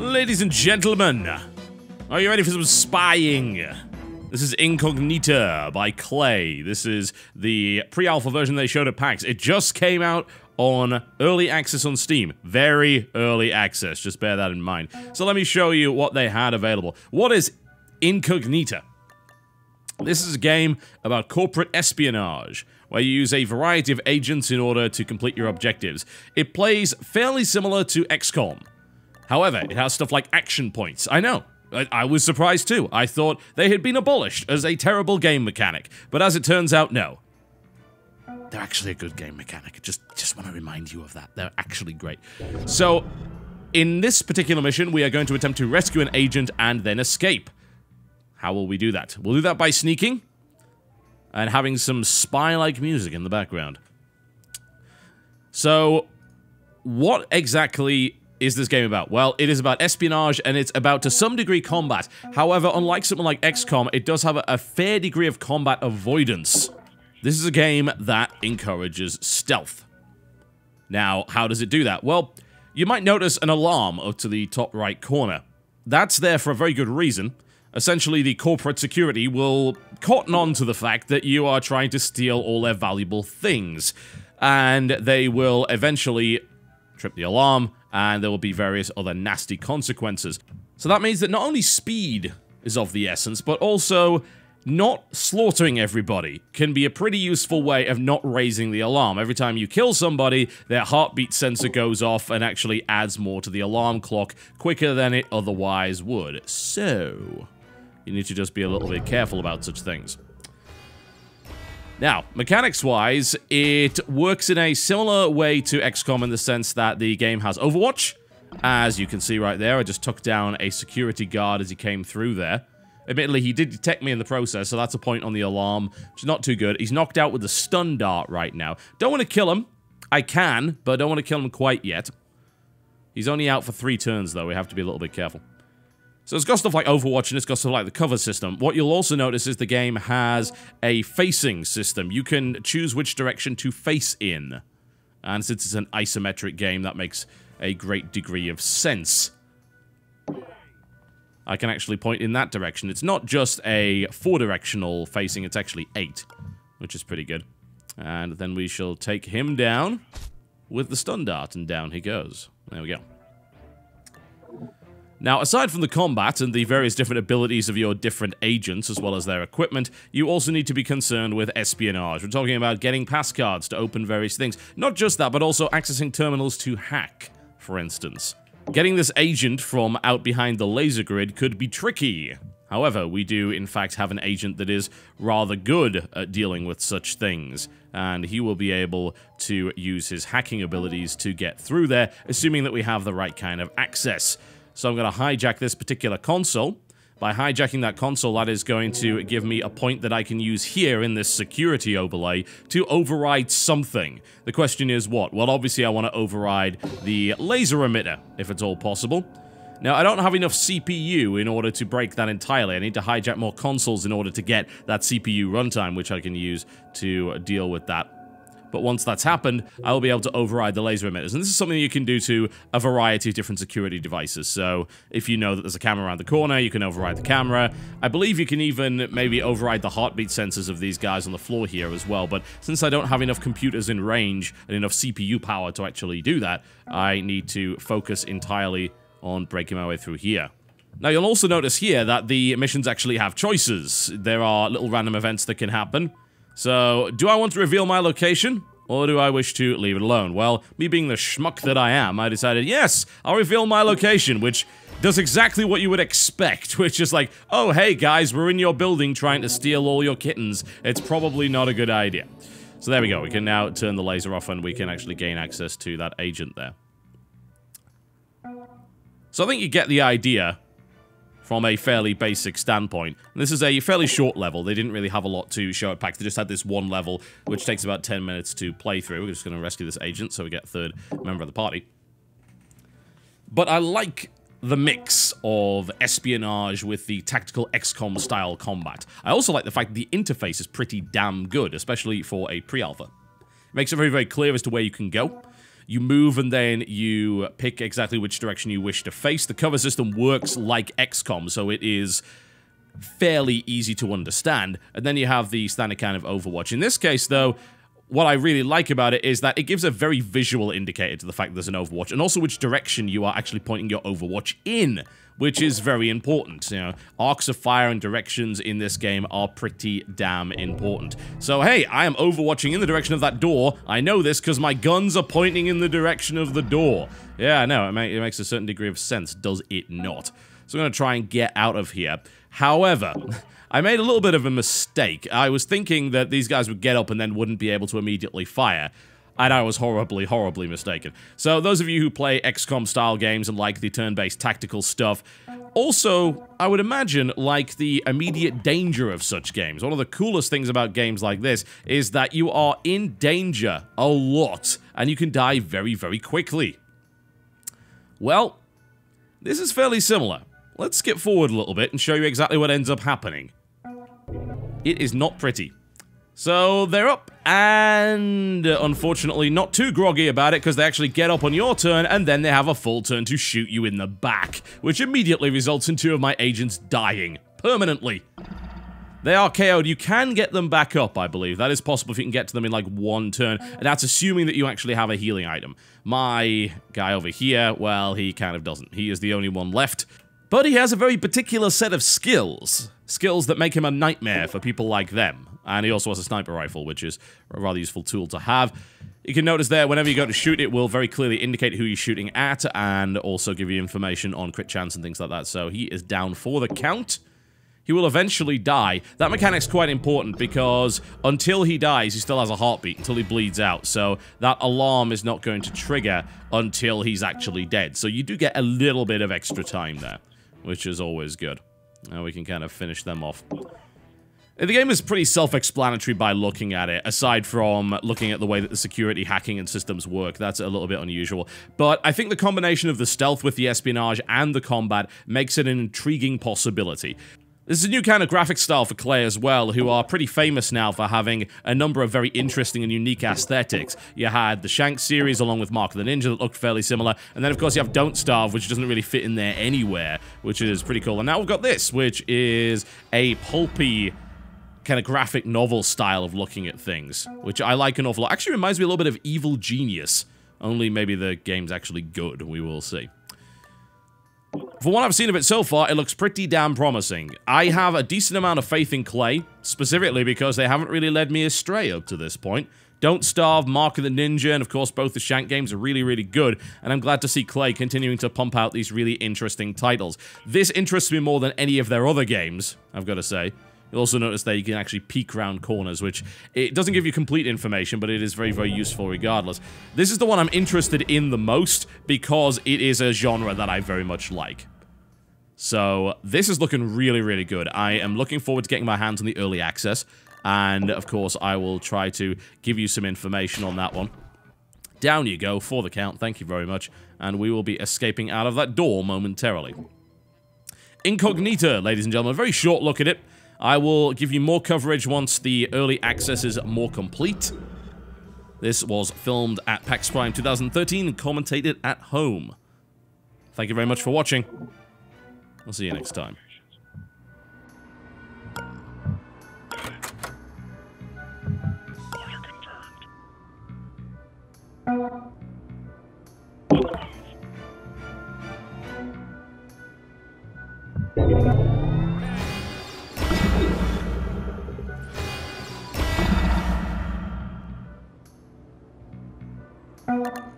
Ladies and gentlemen, are you ready for some spying? This is Incognita by Klei. This is the pre-alpha version they showed at PAX. It just came out on early access on Steam. Very early access, just bear that in mind. So let me show you what they had available. What is Incognita? This is a game about corporate espionage, where you use a variety of agents in order to complete your objectives. It plays fairly similar to XCOM. However, it has stuff like action points. I know. I was surprised too. I thought they had been abolished as a terrible game mechanic. But as it turns out, no. They're actually a good game mechanic. Just want to remind you of that. They're actually great. So, in this particular mission, we are going to attempt to rescue an agent and then escape. How will we do that? We'll do that by sneaking and having some spy-like music in the background. So, what exactly is this game about? Well, it is about espionage, and it's about, to some degree, combat. However, unlike something like XCOM, it does have a fair degree of combat avoidance. This is a game that encourages stealth. Now, how does it do that? Well, you might notice an alarm up to the top right corner. That's there for a very good reason. Essentially, the corporate security will cotton on to the fact that you are trying to steal all their valuable things, and they will eventually trip the alarm, and there will be various other nasty consequences. So that means that not only speed is of the essence, but also not slaughtering everybody can be a pretty useful way of not raising the alarm. Every time you kill somebody, their heartbeat sensor goes off and actually adds more to the alarm clock quicker than it otherwise would. So, you need to just be a little bit careful about such things. Now, mechanics-wise, it works in a similar way to XCOM in the sense that the game has Overwatch. As you can see right there, I just took down a security guard as he came through there. Admittedly, he did detect me in the process, so that's a point on the alarm, which is not too good. He's knocked out with the stun dart right now. Don't want to kill him. I can, but I don't want to kill him quite yet. He's only out for 3 turns, though. We have to be a little bit careful. So it's got stuff like Overwatch, and it's got stuff like the cover system. What you'll also notice is the game has a facing system. You can choose which direction to face in. And since it's an isometric game, that makes a great degree of sense. I can actually point in that direction. It's not just a 4-directional facing, it's actually 8, which is pretty good. And then we shall take him down with the stun dart, and down he goes. There we go. Now, aside from the combat and the various different abilities of your different agents, as well as their equipment, you also need to be concerned with espionage. We're talking about getting passcards to open various things. Not just that, but also accessing terminals to hack, for instance. Getting this agent from out behind the laser grid could be tricky. However, we do, in fact, have an agent that is rather good at dealing with such things, and he will be able to use his hacking abilities to get through there, assuming that we have the right kind of access. So I'm going to hijack this particular console. By hijacking that console, that is going to give me a point that I can use here in this security overlay to override something. The question is what? Well, obviously I want to override the laser emitter, if it's all possible. Now, I don't have enough CPU in order to break that entirely. I need to hijack more consoles in order to get that CPU runtime, which I can use to deal with that. But once that's happened, I will be able to override the laser emitters. And this is something you can do to a variety of different security devices. So, if you know that there's a camera around the corner, you can override the camera. I believe you can even maybe override the heartbeat sensors of these guys on the floor here as well. But since I don't have enough computers in range and enough CPU power to actually do that, I need to focus entirely on breaking my way through here. Now, you'll also notice here that the missions actually have choices. There are little random events that can happen. So, do I want to reveal my location, or do I wish to leave it alone? Well, me being the schmuck that I am, I decided, yes, I'll reveal my location, which does exactly what you would expect, which is like, oh, hey guys, we're in your building trying to steal all your kittens. It's probably not a good idea. So there we go, we can now turn the laser off and we can actually gain access to that agent there. So I think you get the idea from a fairly basic standpoint. And this is a fairly short level. They didn't really have a lot to show at PAX. They just had this one level, which takes about 10 minutes to play through. We're just going to rescue this agent, so we get a 3rd member of the party. But I like the mix of espionage with the tactical XCOM-style combat. I also like the fact that the interface is pretty damn good, especially for a pre-alpha. It makes it very, very clear as to where you can go. You move and then you pick exactly which direction you wish to face. The cover system works like XCOM, so it is fairly easy to understand. And then you have the standard kind of Overwatch. In this case, though, what I really like about it is that it gives a very visual indicator to the fact that there's an Overwatch, and also which direction you are actually pointing your Overwatch in, which is very important. You know, arcs of fire and directions in this game are pretty damn important. So, hey, I am Overwatching in the direction of that door. I know this because my guns are pointing in the direction of the door. Yeah, I know, it makes a certain degree of sense, does it not? So I'm going to try and get out of here. However, I made a little bit of a mistake. I was thinking that these guys would get up and then wouldn't be able to immediately fire. And I was horribly, horribly mistaken. So those of you who play XCOM-style games and like the turn-based tactical stuff, also, I would imagine, like the immediate danger of such games. One of the coolest things about games like this is that you are in danger a lot, and you can die very, very quickly. Well, this is fairly similar. Let's skip forward a little bit and show you exactly what ends up happening. It is not pretty. So, they're up, and unfortunately not too groggy about it, because they actually get up on your turn, and then they have a full turn to shoot you in the back, which immediately results in 2 of my agents dying. Permanently. They are KO'd. You can get them back up, I believe. That is possible if you can get to them in, like, 1 turn, and that's assuming that you actually have a healing item. My guy over here, well, he kind of doesn't. He is the only one left. But he has a very particular set of skills. Skills that make him a nightmare for people like them. And he also has a sniper rifle, which is a rather useful tool to have. You can notice there, whenever you go to shoot, it will very clearly indicate who you're shooting at, and also give you information on crit chance and things like that. So he is down for the count. He will eventually die. That mechanic's quite important, because until he dies, he still has a heartbeat, until he bleeds out. So that alarm is not going to trigger until he's actually dead. So you do get a little bit of extra time there, which is always good. Now we can kind of finish them off. The game is pretty self-explanatory by looking at it, aside from looking at the way that the security, hacking, and systems work. That's a little bit unusual. But I think the combination of the stealth with the espionage and the combat makes it an intriguing possibility. This is a new kind of graphic style for Klei as well, who are pretty famous now for having a number of very interesting and unique aesthetics. You had the Shank series along with Mark of the Ninja that looked fairly similar, and then of course you have Don't Starve, which doesn't really fit in there anywhere, which is pretty cool. And now we've got this, which is a pulpy kind of graphic novel style of looking at things, which I like an awful lot. Actually reminds me a little bit of Evil Genius, only maybe the game's actually good. We will see. For what I've seen of it so far, it looks pretty damn promising. I have a decent amount of faith in Klei, specifically because they haven't really led me astray up to this point. Don't Starve, Mark of the Ninja, and of course both the Shank games are really, really good, and I'm glad to see Klei continuing to pump out these really interesting titles. This interests me more than any of their other games, I've got to say. You'll also notice that you can actually peek around corners, which it doesn't give you complete information, but it is very, very useful regardless. This is the one I'm interested in the most because it is a genre that I very much like. So this is looking really, really good. I am looking forward to getting my hands on the early access, and of course I will try to give you some information on that one. Down you go for the count, thank you very much, and we will be escaping out of that door momentarily. Incognita, ladies and gentlemen, a very short look at it. I will give you more coverage once the early access is more complete. This was filmed at PAX Prime 2013 and commentated at home. Thank you very much for watching. I'll see you next time. Confirmed.